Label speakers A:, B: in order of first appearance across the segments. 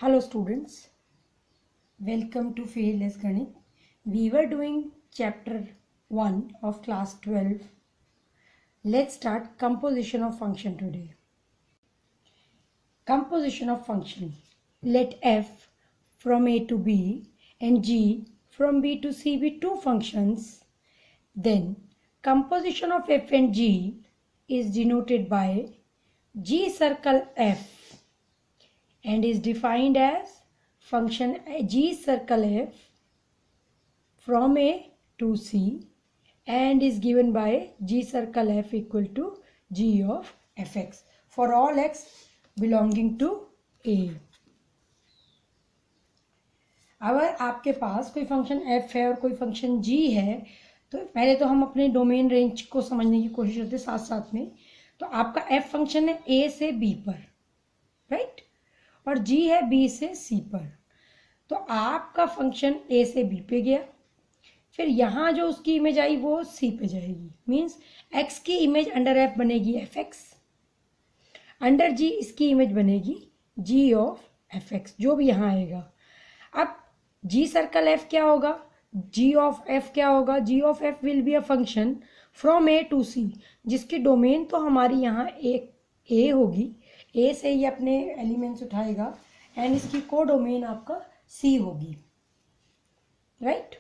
A: Hello students, welcome to Fearless Ganit. We were doing chapter 1 of class 12. Let's start composition of function today. Composition of function. Let f from a to b and g from b to c be two functions. Then composition of f and g is denoted by g circle f and is defined as function g circle f from a to c and is given by g circle f equal to g of fx for all x belonging to a. अगर आपके पास कोई function f है और कोई function g है तो पहले तो हम अपने डोमेन रेंज को समझने की कोशिश करते हैं साथ साथ में. तो आपका f फंक्शन है a से b पर, राइट, और g है b से c पर. तो आपका फंक्शन a से b पे गया, फिर यहाँ जो उसकी इमेज आई वो c पे जाएगी. मीन्स x की इमेज अंडर f बनेगी fx, अंडर g इसकी इमेज बनेगी g ऑफ fx, जो भी यहाँ आएगा. अब g सर्कल f क्या होगा, g ऑफ f क्या होगा, g of f will be a function from a to c, जिसकी डोमेन तो हमारी यहाँ एक a होगी, a से ही अपने एलिमेंट्स उठाएगा एंड इसकी को डोमेन आपका c होगी, राइट.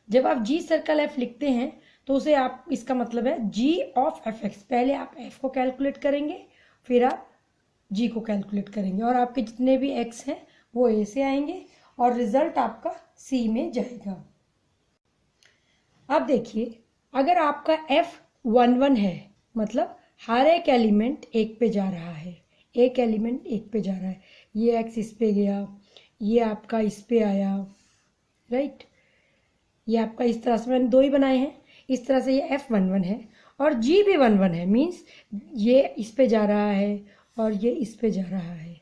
A: जब आप g सर्कल f लिखते हैं तो उसे आप, इसका मतलब है g ऑफ fx, पहले आप f को कैलकुलेट करेंगे फिर आप g को कैलकुलेट करेंगे और आपके जितने भी x हैं वो a से आएंगे और रिजल्ट आपका c में जाएगा. अब देखिए, अगर आपका f 1 1 है मतलब हर एक एलिमेंट एक पे जा रहा है, एक एलिमेंट एक पे जा रहा है, ये x इस पे गया, ये आपका इस पे आया, राइट, ये आपका इस तरह से, मैंने दो ही बनाए हैं, इस तरह से ये f 1 1 है और g भी 1 1 है. मीन्स ये इस पे जा रहा है और ये इस पे जा रहा है.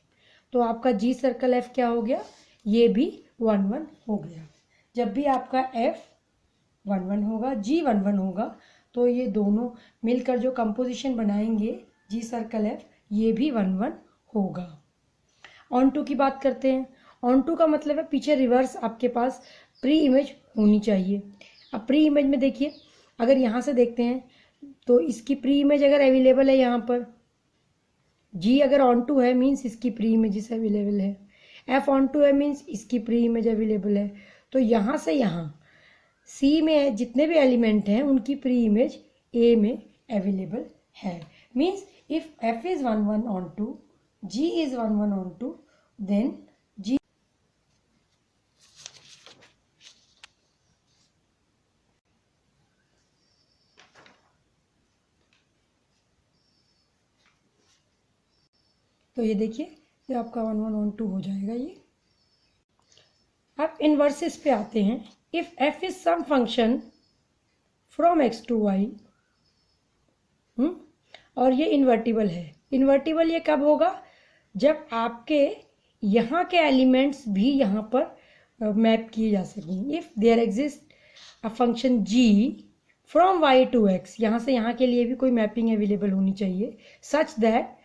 A: तो आपका g सर्कल f क्या हो गया, ये भी 1 1 हो गया. जब भी आपका f 1 1 होगा, g 1 1 होगा, तो ये दोनों मिलकर जो कंपोजिशन बनाएंगे जी सर्कल f, ये भी 1 1 होगा. ऑन टू की बात करते हैं. ऑन टू का मतलब है पीछे रिवर्स आपके पास प्री इमेज होनी चाहिए. अब प्री इमेज में देखिए, अगर यहाँ से देखते हैं तो इसकी प्री इमेज अगर अवेलेबल है, यहाँ पर g अगर ऑन टू है मीन्स इसकी प्री इमेज अवेलेबल है, f ऑन टू है मीन्स इसकी प्री इमेज अवेलेबल है. तो यहाँ से यहाँ C में जितने भी एलिमेंट हैं उनकी प्री इमेज A में अवेलेबल है. Means if F is 1 1 onto, G is 1 1 onto, then G तो ये देखिए, ये आपका 1 1 ऑन टू हो जाएगा ये. अब इनवर्सेस पे आते हैं. If f is some function from x to y, और ये इन्वर्टिबल है. इन्वर्टिबल ये कब होगा, जब आपके यहाँ के एलिमेंट्स भी यहाँ पर मैप किए जा सकें. If there exist a function g from y to x, यहाँ से यहाँ के लिए भी कोई मैपिंग अवेलेबल होनी चाहिए सच दैट,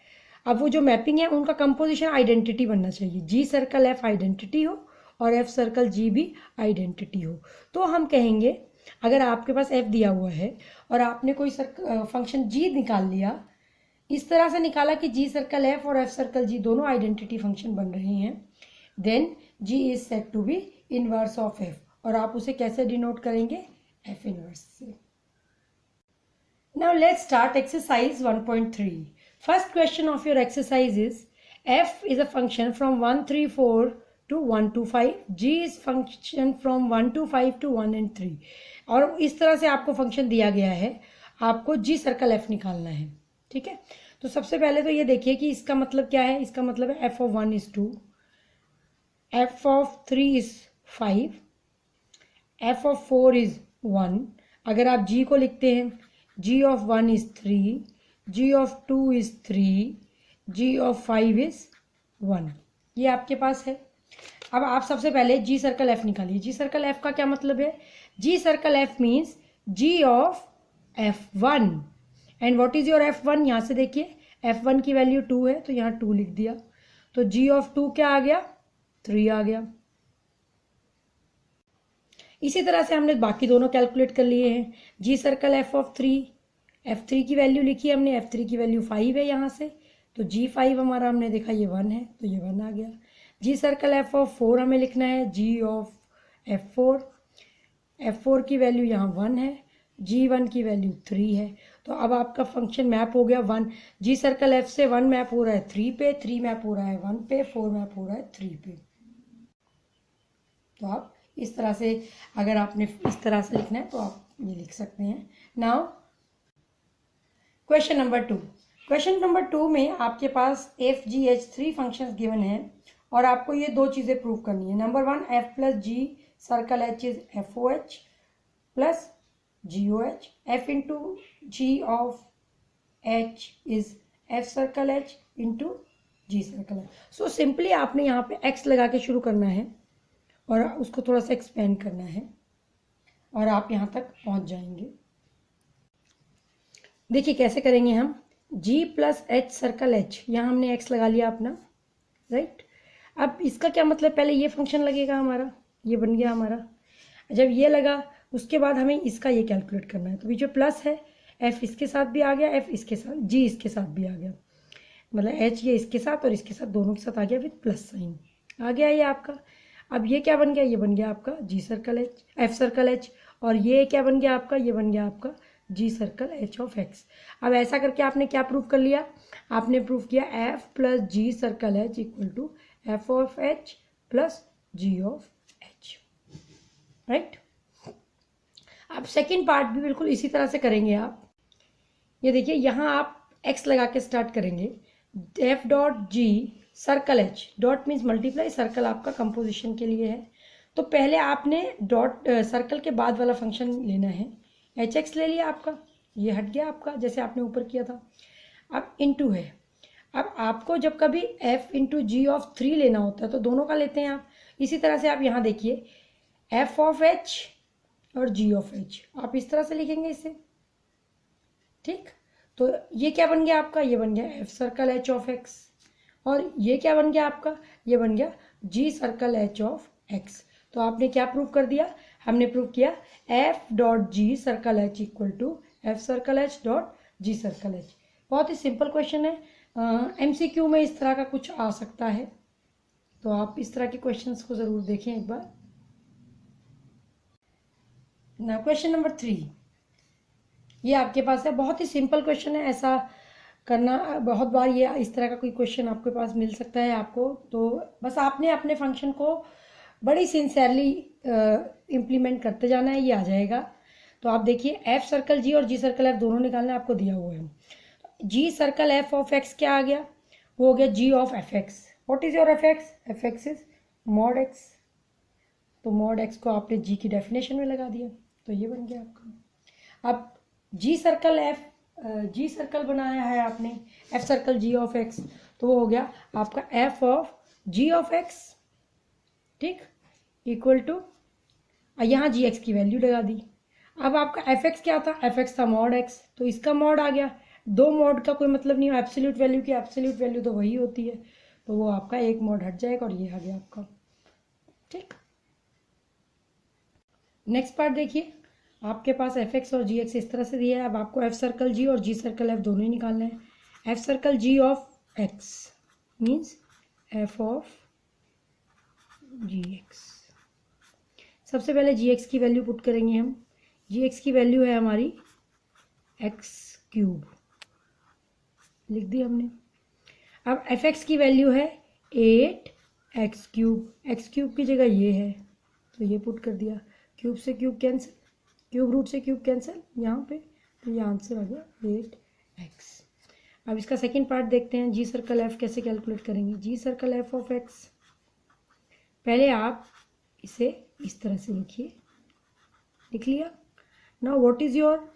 A: अब वो जो मैपिंग है उनका कंपोजिशन आइडेंटिटी बनना चाहिए. जी सर्कल f आइडेंटिटी हो और f सर्कल g भी आइडेंटिटी हो. तो हम कहेंगे, अगर आपके पास f दिया हुआ है और आपने कोई फंक्शन g निकाल लिया, इस तरह से निकाला कि g सर्कल f और f सर्कल g दोनों आइडेंटिटी फंक्शन बन रहे हैं, then g is said to be inverse of f. और आप उसे कैसे डिनोट करेंगे, f इनवर्स से. Now let's start exercise 1.3. First question of your exercise is f is a function from 1 3 4 to 1 to 5, g is function from 1 to 5 to 1 and 3. और इस तरह से आपको फंक्शन दिया गया है, आपको g सर्कल f निकालना है, ठीक है. तो सबसे पहले तो ये देखिए कि इसका मतलब क्या है. इसका मतलब है f of 1 is 2, f of 3 is 5, f of 4 is 1. अगर आप g को लिखते हैं, g of 1 is 3, g of 2 is 3, g of 5 is 1. ये आपके पास है. अब आप सबसे पहले जी सर्कल f निकालिए. जी सर्कल f का क्या मतलब है, g circle f means g of f1. And what is your f1, यहाँ से देखिए f1 की वैल्यू 2 है तो यहाँ 2 लिख दिया. तो g ऑफ 2 क्या आ गया, 3 आ गया। इसी तरह से हमने बाकी दोनों कैलकुलेट कर लिए हैं। G circle F of 3, f3 की वैल्यू लिखी हमने, f3 की वैल्यू 5 है यहाँ से, तो g5 हमारा हमने देखा ये 1 है, तो ये 1 आ गया। जी सर्कल एफ ऑफ 4 हमें लिखना है, g ऑफ f4 की वैल्यू यहाँ 1 है, g1 की वैल्यू 3 है। तो अब आपका फंक्शन मैप हो गया 1, जी सर्कल एफ से 1 मैप हो रहा है 3 पे, 3 मैप हो रहा है 1 पे, 4 मैप हो रहा है 3 पे। तो आप इस तरह से, अगर आपने इस तरह से लिखना है तो आप ये लिख सकते हैं। Now question number 2। Question number 2 में आपके पास f g h 3 functions given है और आपको ये दो चीज़ें प्रूव करनी है। Number 1, f plus ji circle h is f o h plus g o h, f into g of h is f circle h into g circle h. So simply आपने यहाँ पे एक्स लगा के शुरू करना है और उसको थोड़ा सा एक्सपेंड करना है और आप यहाँ तक पहुँच जाएंगे। देखिए कैसे करेंगे हम, G plus H circle H, यहाँ हमने x लगा लिया अपना, राइट। अब इसका क्या मतलब, पहले ये फंक्शन लगेगा हमारा, ये बन गया हमारा। जब ये लगा उसके बाद हमें इसका ये कैलकुलेट करना है, तो जो प्लस है f इसके साथ भी आ गया, f इसके साथ, g इसके साथ भी आ गया, मतलब h ये इसके साथ और इसके साथ दोनों के साथ आ गया विद प्लस साइन, आ गया ये आपका। अब ये क्या बन गया, ये बन गया आपका g circle h, f circle h, और ये क्या बन गया आपका, ये बन गया आपका g circle H of x. अब ऐसा करके आपने क्या प्रूव कर लिया, आपने प्रूव किया F plus ji circle H equal to F of H plus G of H, right. अब सेकेंड पार्ट भी बिल्कुल इसी तरह से करेंगे आप। ये देखिए यहाँ आप एक्स लगा के स्टार्ट करेंगे, F dot G circle H, dot means multiply, circle आपका कंपोजिशन के लिए है, तो पहले आपने डॉट सर्कल के बाद वाला फंक्शन लेना है, एच एक्स ले लिया आपका, ये हट गया आपका जैसे आपने ऊपर किया था। अब इंटू है, अब आपको जब कभी एफ इंटू जी ऑफ 3 लेना होता है तो दोनों का लेते हैं आप। इसी तरह से आप यहाँ देखिए एफ ऑफ एच और जी ऑफ एच, आप इस तरह से लिखेंगे इसे, ठीक। तो ये क्या बन गया आपका, ये बन गया F circle H of X, और ये क्या बन गया आपका, ये बन गया G circle H of X. तो आपने क्या प्रूव कर दिया, हमने प्रूव किया F dot G circle H equal to F circle H dot G circle H. बहुत ही सिंपल क्वेश्चन है, एमसीक्यू में इस तरह का कुछ आ सकता है, तो आप इस तरह के क्वेश्चंस को ज़रूर देखें एक बार। ना क्वेश्चन नंबर 3, ये आपके पास है, बहुत ही सिंपल क्वेश्चन है, ऐसा करना बहुत बार ये इस तरह का कोई क्वेश्चन आपके पास मिल सकता है आपको, तो बस आपने अपने फंक्शन को बड़ी सिंसियरली इम्प्लीमेंट करते जाना है, ये आ जाएगा। तो आप देखिए एफ सर्कल जी और जी सर्कल एफ दोनों निकालना आपको दिया हुआ है। G circle F of x क्या आ गया, वो हो गया g of F x. What is your f x, f x is mod x, तो मॉड एक्स को आपने जी की डेफिनेशन में लगा दिया, तो ये बन गया आपका। अब G circle F, G circle बनाया है आपने F circle G of X, तो वो हो गया आपका F of G of X, ठीक, इक्वल टू यहाँ जी एक्स की वैल्यू लगा दी। अब आपका एफ एक्स क्या था, एफ एक्स था मॉड एक्स, तो इसका मॉड आ गया। दो मॉड का कोई मतलब नहीं है, एब्सोल्यूट वैल्यू की एब्सोल्यूट वैल्यू तो वही होती है, तो वो आपका एक मॉड हट जाएगा और ये आ गया आपका, ठीक। नेक्स्ट पार्ट देखिए, आपके पास एफ एक्स और जी एक्स इस तरह से दिया है। अब आपको एफ सर्कल जी और जी सर्कल एफ दोनों ही निकालना है। F circle G of X means F of G X. सबसे पहले जी एक्स की वैल्यू पुट करेंगे हम, जी एक्स की वैल्यू है हमारी एक्स क्यूब, लिख दी हमने। अब एफ एक्स की वैल्यू है 8 एक्स क्यूब, एक्स क्यूब की जगह ये है तो ये पुट कर दिया, क्यूब से क्यूब कैंसिल, क्यूब रूट से क्यूब कैंसिल यहाँ पे, तो ये आंसर आ गया 8x। अब इसका सेकंड पार्ट देखते हैं, जी सर्कल एफ कैसे कैलकुलेट करेंगे। G circle F of X, पहले आप इसे इस तरह से लिखिए, लिख लिया। Now what is your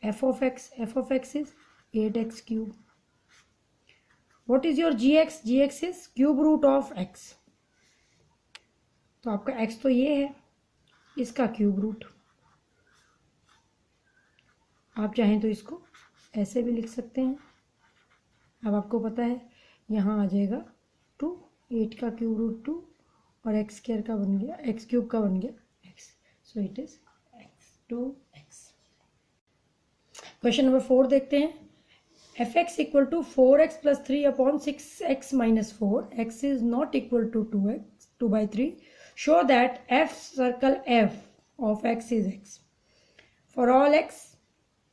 A: F of X, F of x is 8x cube. What is your G X, G X is cube root of X, तो आपका x तो ये है, इसका क्यूब रूट, आप चाहें तो इसको ऐसे भी लिख सकते हैं। अब आपको पता है यहाँ आ जाएगा 2, 8 का क्यूब रूट 2 और एक्स स्क्वायर का बन गया, एक्स क्यूब का बन गया X, so it is X 2x। Question number 4 देखते हैं। F X equal to 4x plus 3 upon 6x minus 4, X is not equal to 2/3, show that F circle F of x is X for all X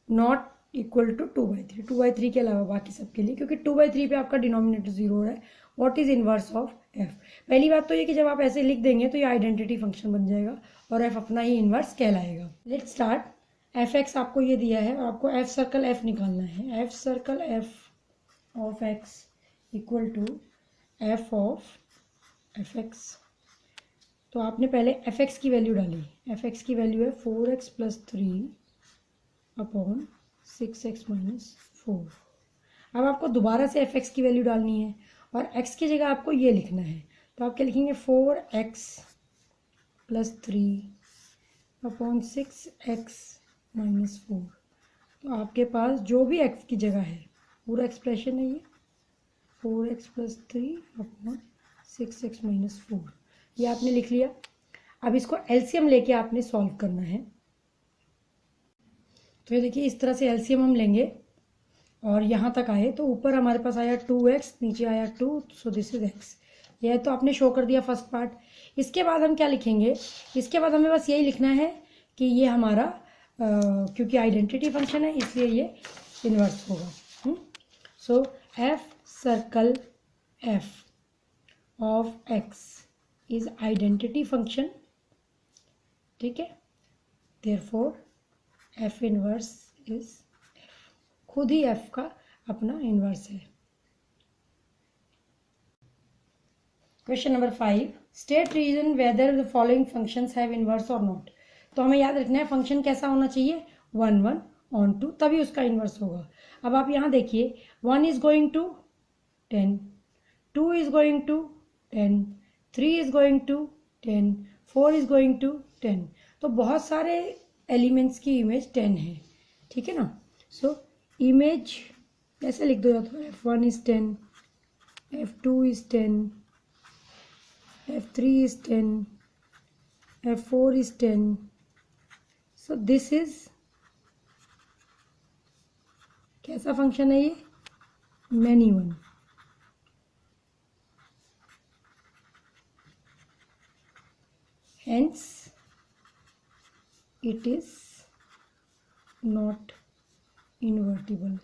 A: not equal to 2/3, 2/3 के अलावा बाकी सबके लिए, क्योंकि 2/3 पे आपका डिनोमिनेटर 0 हो रहा है। What is inverse of F? पहली बात तो ये कि जब आप ऐसे लिख देंगे तो ये आइडेंटिटी फंक्शन बन जाएगा और एफ अपना ही इनवर्स कहलाएगा। Let's start. एफ एक्स आपको ये दिया है और आपको एफ सर्कल एफ निकालना है। F circle F of X equal to F of F X. तो आपने पहले एफ एक्स की वैल्यू डाली। एफ एक्स की वैल्यू है 4x plus 3 upon 6x minus 4। अब आपको दोबारा से एफ एक्स की वैल्यू डालनी है और x की जगह आपको ये लिखना है। तो आप क्या लिखेंगे? 4x plus 3 upon 6x minus 4। तो आपके पास जो भी x की जगह है पूरा एक्सप्रेशन है ये 4x plus 3 upon 6x minus 4, ये आपने लिख लिया। अब इसको एलसीएम लेके आपने सॉल्व करना है। तो ये देखिए इस तरह से एलसीएम हम लेंगे और यहाँ तक आए तो ऊपर हमारे पास आया 2x, नीचे आया 2, सो दिस इज x। यह तो आपने शो कर दिया फर्स्ट पार्ट। इसके बाद हम क्या लिखेंगे? इसके बाद हमें बस यही लिखना है कि ये हमारा क्योंकि आइडेंटिटी फंक्शन है इसलिए ये इन्वर्स होगा। So f circle F of x is identity function, ठीक है। देयरफॉर एफ इनवर्स इज खुद ही एफ का अपना इनवर्स है। Question number 5, state reason whether the following functions have inverse और नॉट। तो हमें याद रखना है फंक्शन कैसा होना चाहिए, 1 1 ऑन 2, तभी उसका इनवर्स होगा। अब आप यहाँ देखिए 1 is going to 10, 2 is going to 10, 3 is going to 10, 4 is going to 10। तो बहुत सारे एलिमेंट्स की इमेज 10 है, ठीक है ना। सो इमेज ऐसे लिख दो, तो f1 is 10, f2 is 10, f3 is 10, f4 is 10। So this is कैसा फंक्शन है ये? Many one. Hence it is not invertible,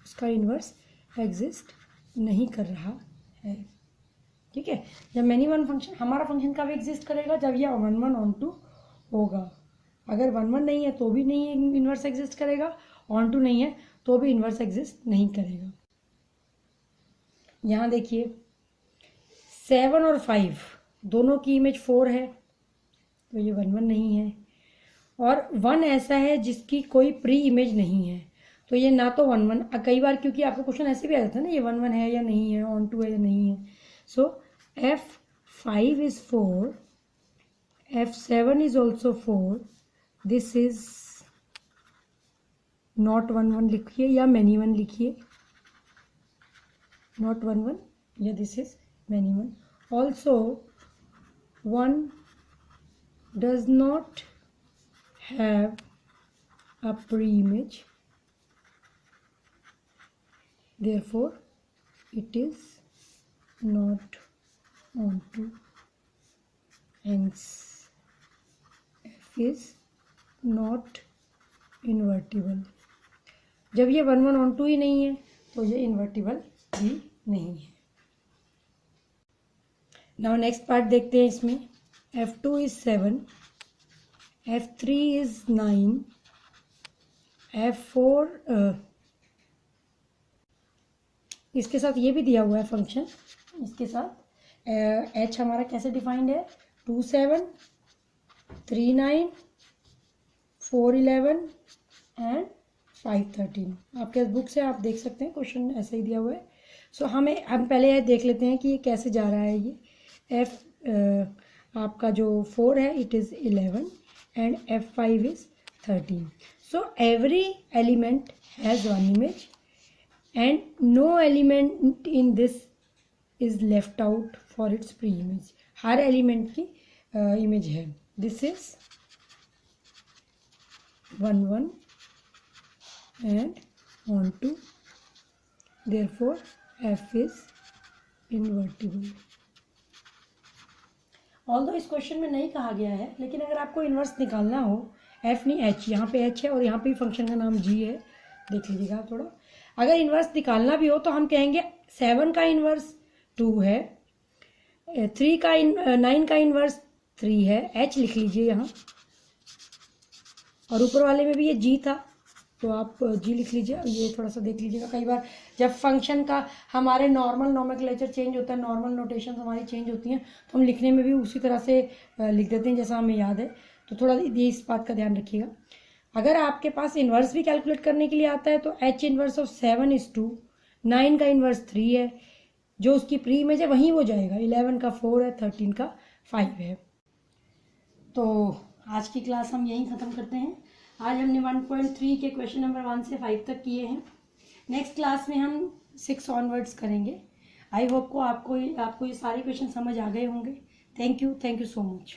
A: उसका इन्वर्स एग्जिस्ट नहीं कर रहा है, ठीक है। जब मैनी वन फंक्शन, हमारा फंक्शन कब एग्जिस्ट करेगा? जब यह 1 1 ऑन 2 होगा। अगर 1 1 नहीं है तो भी नहीं इन्वर्स एग्जिस्ट करेगा, ऑन 2 नहीं है तो भी इन्वर्स एग्जिस्ट नहीं करेगा। यहाँ देखिए 7 और 5 दोनों की इमेज 4 है, तो ये 1 1 नहीं है। और 1 ऐसा है जिसकी कोई प्री इमेज नहीं है, तो ये ना तो 1 1, कई बार क्योंकि आपको क्वेश्चन ऐसे भी आ जाता है ना, ये 1 1 है या नहीं है, ऑन 2 है या नहीं है। सो F5 is 4, F7 is also 4, this is not 1 1 लिखिए या मैनी वन लिखिए, नॉट 1 1 या this is many one. Also 1 does not have a pre-image, therefore it is not onto, hence f is not invertible। जब ये 1 1 on 2 ही नहीं है तो ये इन्वर्टिबल भी नहीं है। नाउ नेक्स्ट पार्ट देखते हैं। इसमें F2 is 7, F3 is 9, F4 इसके साथ ये भी दिया हुआ है फंक्शन, इसके साथ H हमारा कैसे डिफाइंड है? 2 7, 3 9, 4 11 एंड 5 13। आपके बुक से आप देख सकते हैं, क्वेश्चन ऐसे ही दिया हुआ है। सो हम पहले ये देख लेते हैं कि ये कैसे जा रहा है। ये F आपका जो 4 है it is 11 and F5 is 13। So every element has one image and no element in this is left out for its pre image, हर एलिमेंट की इमेज है। This is 1 1 and on 2, therefore f is invertible। Although इस क्वेश्चन में नहीं कहा गया है, लेकिन अगर आपको इन्वर्स निकालना हो, f नहीं h, यहाँ पे h है और यहाँ पे फंक्शन का नाम g है, देख लीजिएगा आप थोड़ा। अगर इन्वर्स निकालना भी हो तो हम कहेंगे 7 का इन्वर्स 2 है, 9 का इन्वर्स 3 है, h लिख लीजिए यहाँ, और ऊपर वाले में भी ये g था तो आप जी लिख लीजिए। ये थोड़ा सा देख लीजिएगा, कई बार जब फंक्शन का हमारे नॉर्मल नोमेनक्लेचर चेंज होता है, नॉर्मल नोटेशन हमारी चेंज होती हैं, तो हम लिखने में भी उसी तरह से लिख देते हैं जैसा हमें याद है। तो थोड़ा ये इस बात का ध्यान रखिएगा। अगर आपके पास इन्वर्स भी कैलकुलेट करने के लिए आता है तो h इन्वर्स ऑफ 7 is 2, 9 का इन्वर्स 3 है, जो उसकी प्री इमेज है वहीं वो जाएगा, 11 का 4 है, 13 का 5 है। तो आज की क्लास हम यहीं ख़त्म करते हैं। आज हमने 1.3 के क्वेश्चन नंबर 1 से 5 तक किए हैं। नेक्स्ट क्लास में हम 6 ऑनवर्ड्स करेंगे। आई होप को आपको ये सारे क्वेश्चन समझ आ गए होंगे। Thank you so much.